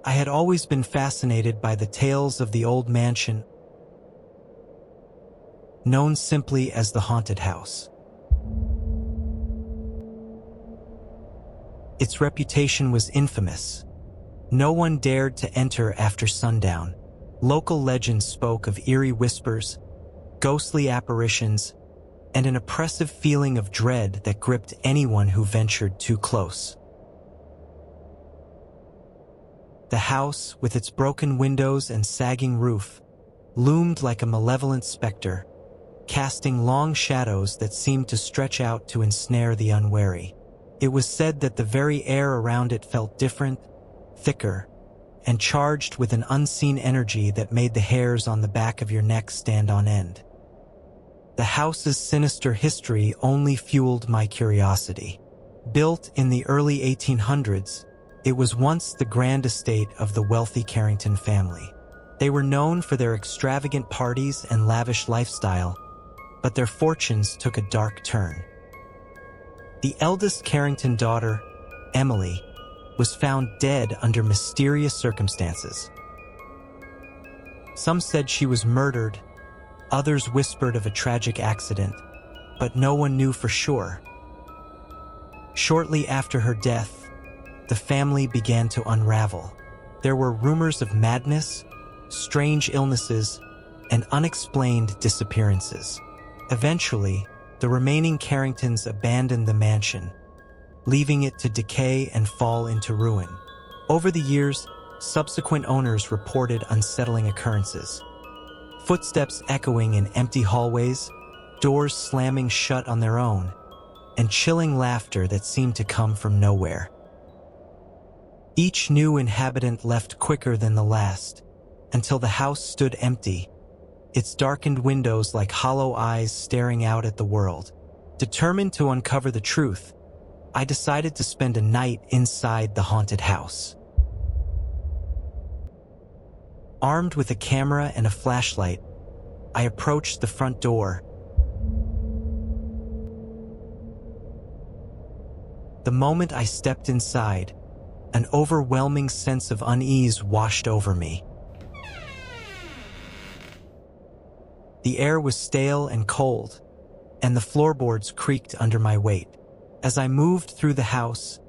I had always been fascinated by the tales of the old mansion, known simply as the haunted house. Its reputation was infamous. No one dared to enter after sundown. Local legends spoke of eerie whispers, ghostly apparitions, and an oppressive feeling of dread that gripped anyone who ventured too close. The house, with its broken windows and sagging roof, loomed like a malevolent specter, casting long shadows that seemed to stretch out to ensnare the unwary. It was said that the very air around it felt different, thicker, and charged with an unseen energy that made the hairs on the back of your neck stand on end. The house's sinister history only fueled my curiosity. Built in the early 1800s, it was once the grand estate of the wealthy Carrington family. They were known for their extravagant parties and lavish lifestyle, but their fortunes took a dark turn. The eldest Carrington daughter, Emily, was found dead under mysterious circumstances. Some said she was murdered, others whispered of a tragic accident, but no one knew for sure. Shortly after her death, the family began to unravel. There were rumors of madness, strange illnesses, and unexplained disappearances. Eventually, the remaining Carringtons abandoned the mansion, leaving it to decay and fall into ruin. Over the years, subsequent owners reported unsettling occurrences. Footsteps echoing in empty hallways, doors slamming shut on their own, and chilling laughter that seemed to come from nowhere. Each new inhabitant left quicker than the last, until the house stood empty, its darkened windows like hollow eyes staring out at the world. Determined to uncover the truth, I decided to spend a night inside the haunted house. Armed with a camera and a flashlight, I approached the front door. The moment I stepped inside, an overwhelming sense of unease washed over me. The air was stale and cold, and the floorboards creaked under my weight. As I moved through the house,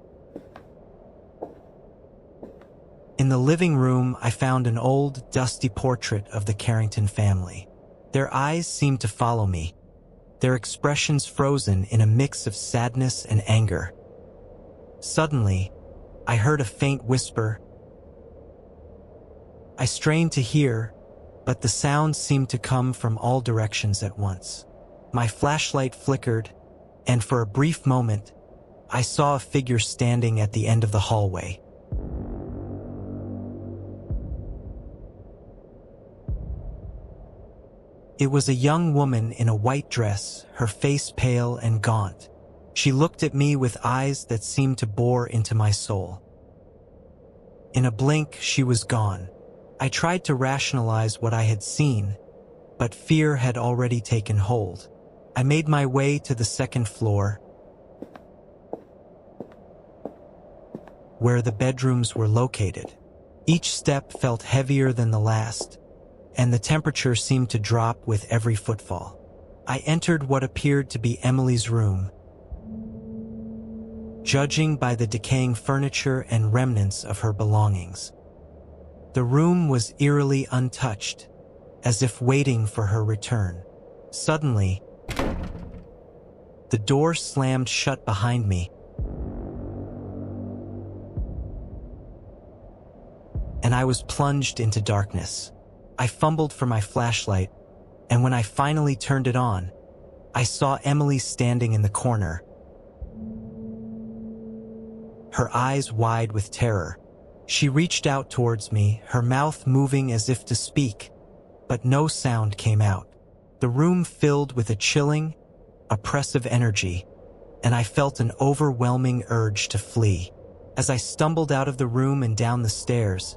in the living room, I found an old, dusty portrait of the Carrington family. Their eyes seemed to follow me, their expressions frozen in a mix of sadness and anger. Suddenly, I heard a faint whisper. I strained to hear, but the sound seemed to come from all directions at once. My flashlight flickered, and for a brief moment, I saw a figure standing at the end of the hallway. It was a young woman in a white dress, her face pale and gaunt. She looked at me with eyes that seemed to bore into my soul. In a blink, she was gone. I tried to rationalize what I had seen, but fear had already taken hold. I made my way to the second floor, where the bedrooms were located. Each step felt heavier than the last, and the temperature seemed to drop with every footfall. I entered what appeared to be Emily's room. Judging by the decaying furniture and remnants of her belongings, the room was eerily untouched, as if waiting for her return. Suddenly, the door slammed shut behind me, and I was plunged into darkness. I fumbled for my flashlight, and when I finally turned it on, I saw Emily standing in the corner, her eyes wide with terror. She reached out towards me, her mouth moving as if to speak, but no sound came out. The room filled with a chilling, oppressive energy, and I felt an overwhelming urge to flee. As I stumbled out of the room and down the stairs,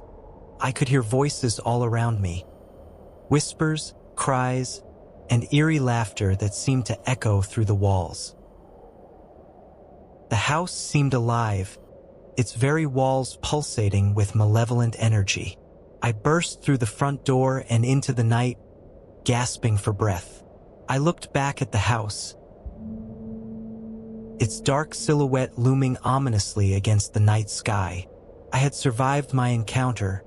I could hear voices all around me. Whispers, cries, and eerie laughter that seemed to echo through the walls. The house seemed alive, its very walls pulsating with malevolent energy. I burst through the front door and into the night, gasping for breath. I looked back at the house, its dark silhouette looming ominously against the night sky. I had survived my encounter,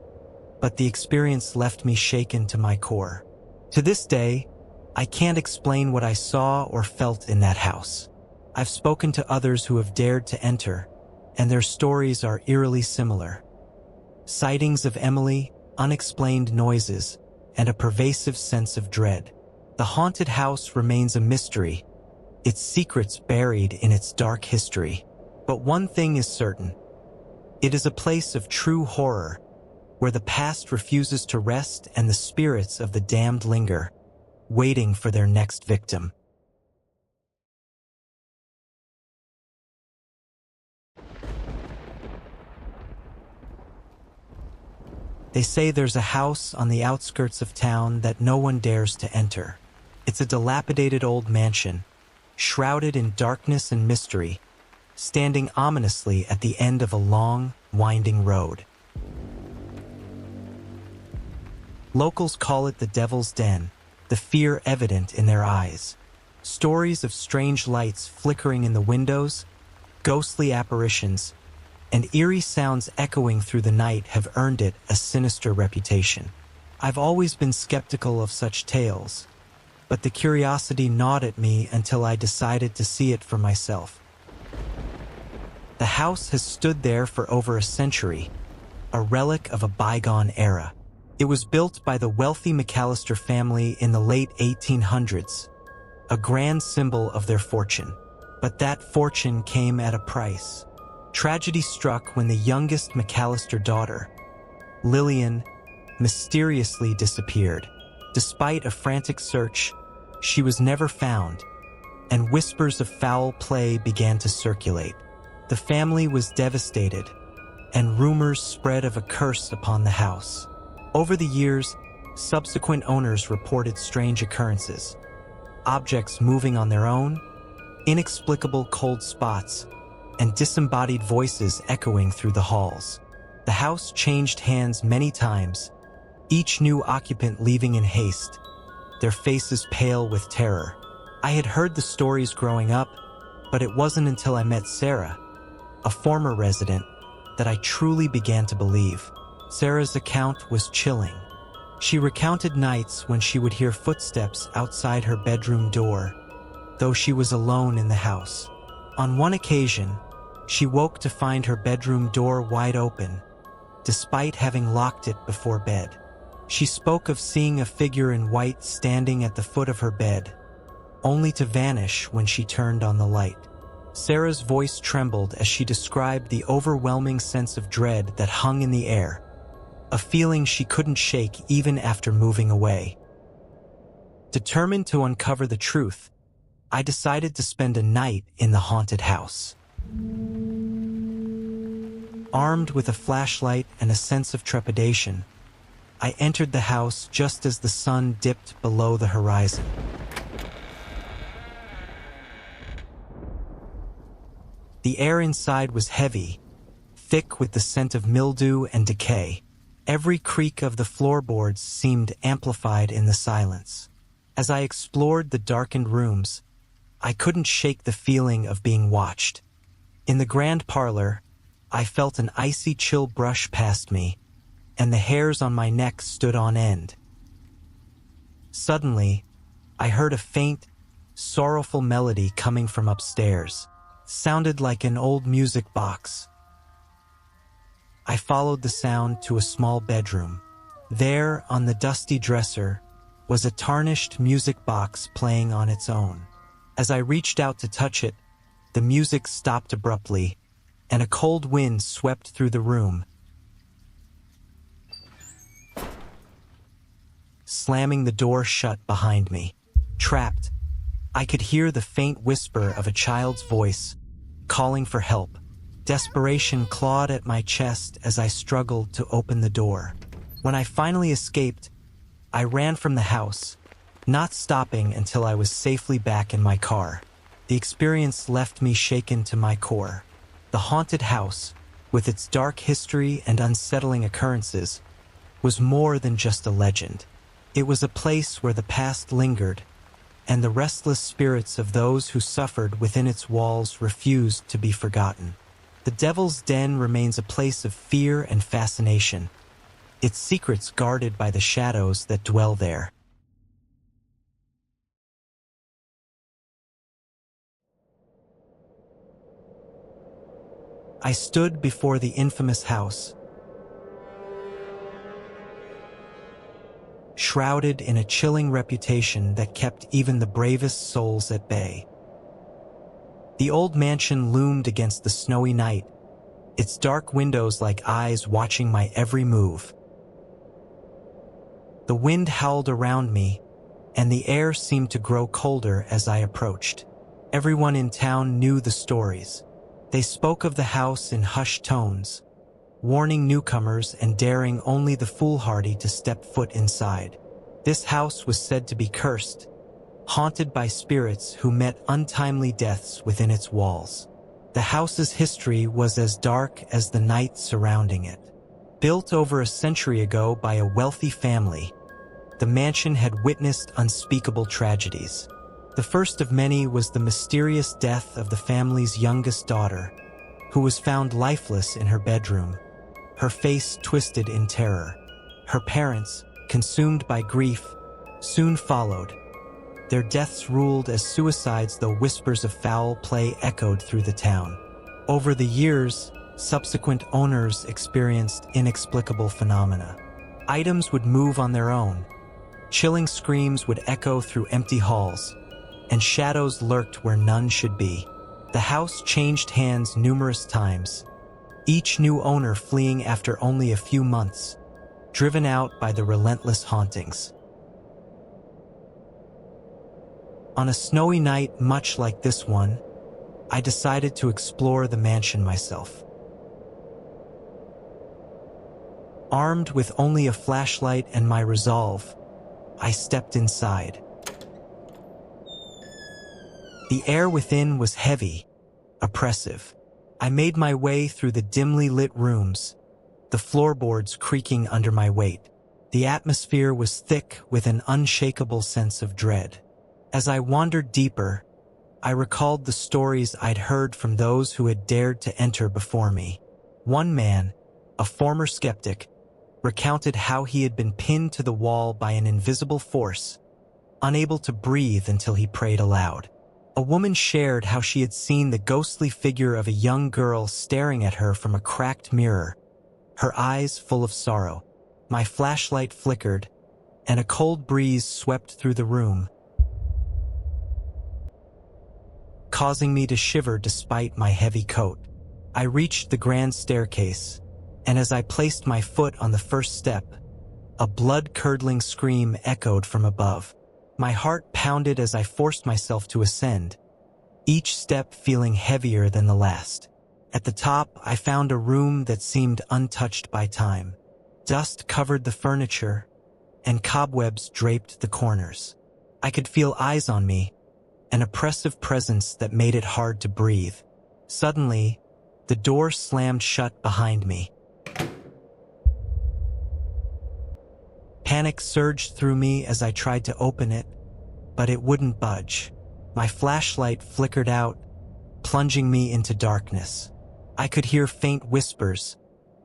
but the experience left me shaken to my core. To this day, I can't explain what I saw or felt in that house. I've spoken to others who have dared to enter, and their stories are eerily similar. Sightings of Emily, unexplained noises, and a pervasive sense of dread. The haunted house remains a mystery, its secrets buried in its dark history. But one thing is certain. It is a place of true horror, where the past refuses to rest and the spirits of the damned linger, waiting for their next victim. They say there's a house on the outskirts of town that no one dares to enter. It's a dilapidated old mansion, shrouded in darkness and mystery, standing ominously at the end of a long, winding road. Locals call it the Devil's Den, the fear evident in their eyes. Stories of strange lights flickering in the windows, ghostly apparitions, and eerie sounds echoing through the night have earned it a sinister reputation. I've always been skeptical of such tales, but the curiosity gnawed at me until I decided to see it for myself. The house has stood there for over a century, a relic of a bygone era. It was built by the wealthy McAllister family in the late 1800s, a grand symbol of their fortune. But that fortune came at a price. Tragedy struck when the youngest McAllister daughter, Lillian, mysteriously disappeared. Despite a frantic search, she was never found, and whispers of foul play began to circulate. The family was devastated, and rumors spread of a curse upon the house. Over the years, subsequent owners reported strange occurrences: objects moving on their own, inexplicable cold spots, and disembodied voices echoing through the halls. The house changed hands many times, each new occupant leaving in haste, their faces pale with terror. I had heard the stories growing up, but it wasn't until I met Sarah, a former resident, that I truly began to believe. Sarah's account was chilling. She recounted nights when she would hear footsteps outside her bedroom door, though she was alone in the house. On one occasion, she woke to find her bedroom door wide open, despite having locked it before bed. She spoke of seeing a figure in white standing at the foot of her bed, only to vanish when she turned on the light. Sarah's voice trembled as she described the overwhelming sense of dread that hung in the air, a feeling she couldn't shake even after moving away. Determined to uncover the truth, I decided to spend a night in the haunted house. Armed with a flashlight and a sense of trepidation, I entered the house just as the sun dipped below the horizon. The air inside was heavy, thick with the scent of mildew and decay. Every creak of the floorboards seemed amplified in the silence. As I explored the darkened rooms, I couldn't shake the feeling of being watched. In the grand parlor, I felt an icy chill brush past me, and the hairs on my neck stood on end. Suddenly, I heard a faint, sorrowful melody coming from upstairs. Sounded like an old music box. I followed the sound to a small bedroom. There, on the dusty dresser, was a tarnished music box playing on its own. As I reached out to touch it, the music stopped abruptly, and a cold wind swept through the room, slamming the door shut behind me. Trapped, I could hear the faint whisper of a child's voice, calling for help. Desperation clawed at my chest as I struggled to open the door. When I finally escaped, I ran from the house, not stopping until I was safely back in my car. The experience left me shaken to my core. The haunted house, with its dark history and unsettling occurrences, was more than just a legend. It was a place where the past lingered, and the restless spirits of those who suffered within its walls refused to be forgotten. The Devil's Den remains a place of fear and fascination, its secrets guarded by the shadows that dwell there. I stood before the infamous house, shrouded in a chilling reputation that kept even the bravest souls at bay. The old mansion loomed against the snowy night, its dark windows like eyes watching my every move. The wind howled around me, and the air seemed to grow colder as I approached. Everyone in town knew the stories. They spoke of the house in hushed tones, warning newcomers and daring only the foolhardy to step foot inside. This house was said to be cursed, haunted by spirits who met untimely deaths within its walls. The house's history was as dark as the night surrounding it. Built over a century ago by a wealthy family, the mansion had witnessed unspeakable tragedies. The first of many was the mysterious death of the family's youngest daughter, who was found lifeless in her bedroom, her face twisted in terror. Her parents, consumed by grief, soon followed. Their deaths ruled as suicides, though whispers of foul play echoed through the town. Over the years, subsequent owners experienced inexplicable phenomena. Items would move on their own, chilling screams would echo through empty halls, and shadows lurked where none should be. The house changed hands numerous times, each new owner fleeing after only a few months, driven out by the relentless hauntings. On a snowy night much like this one, I decided to explore the mansion myself. Armed with only a flashlight and my resolve, I stepped inside. The air within was heavy, oppressive. I made my way through the dimly lit rooms, the floorboards creaking under my weight. The atmosphere was thick with an unshakable sense of dread. As I wandered deeper, I recalled the stories I'd heard from those who had dared to enter before me. One man, a former skeptic, recounted how he had been pinned to the wall by an invisible force, unable to breathe until he prayed aloud. A woman shared how she had seen the ghostly figure of a young girl staring at her from a cracked mirror, her eyes full of sorrow. My flashlight flickered, and a cold breeze swept through the room, causing me to shiver despite my heavy coat. I reached the grand staircase, and as I placed my foot on the first step, a blood-curdling scream echoed from above. My heart pounded as I forced myself to ascend, each step feeling heavier than the last. At the top, I found a room that seemed untouched by time. Dust covered the furniture, and cobwebs draped the corners. I could feel eyes on me, an oppressive presence that made it hard to breathe. Suddenly, the door slammed shut behind me. Panic surged through me as I tried to open it, but it wouldn't budge. My flashlight flickered out, plunging me into darkness. I could hear faint whispers,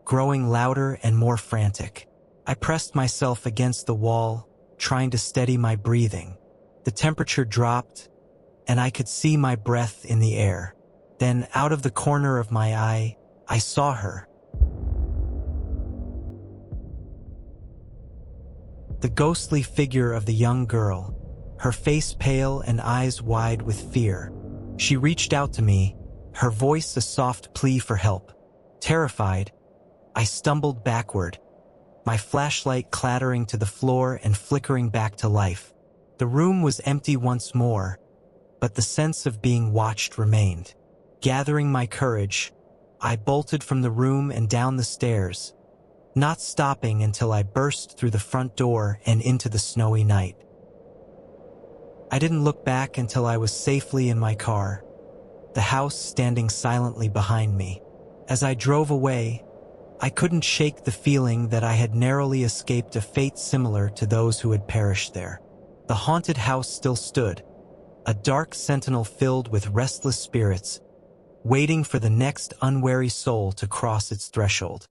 growing louder and more frantic. I pressed myself against the wall, trying to steady my breathing. The temperature dropped, and I could see my breath in the air. Then, out of the corner of my eye, I saw her. The ghostly figure of the young girl, her face pale and eyes wide with fear. She reached out to me, her voice a soft plea for help. Terrified, I stumbled backward, my flashlight clattering to the floor and flickering back to life. The room was empty once more, but the sense of being watched remained. Gathering my courage, I bolted from the room and down the stairs, not stopping until I burst through the front door and into the snowy night. I didn't look back until I was safely in my car, the house standing silently behind me. As I drove away, I couldn't shake the feeling that I had narrowly escaped a fate similar to those who had perished there. The haunted house still stood, a dark sentinel filled with restless spirits, waiting for the next unwary soul to cross its threshold.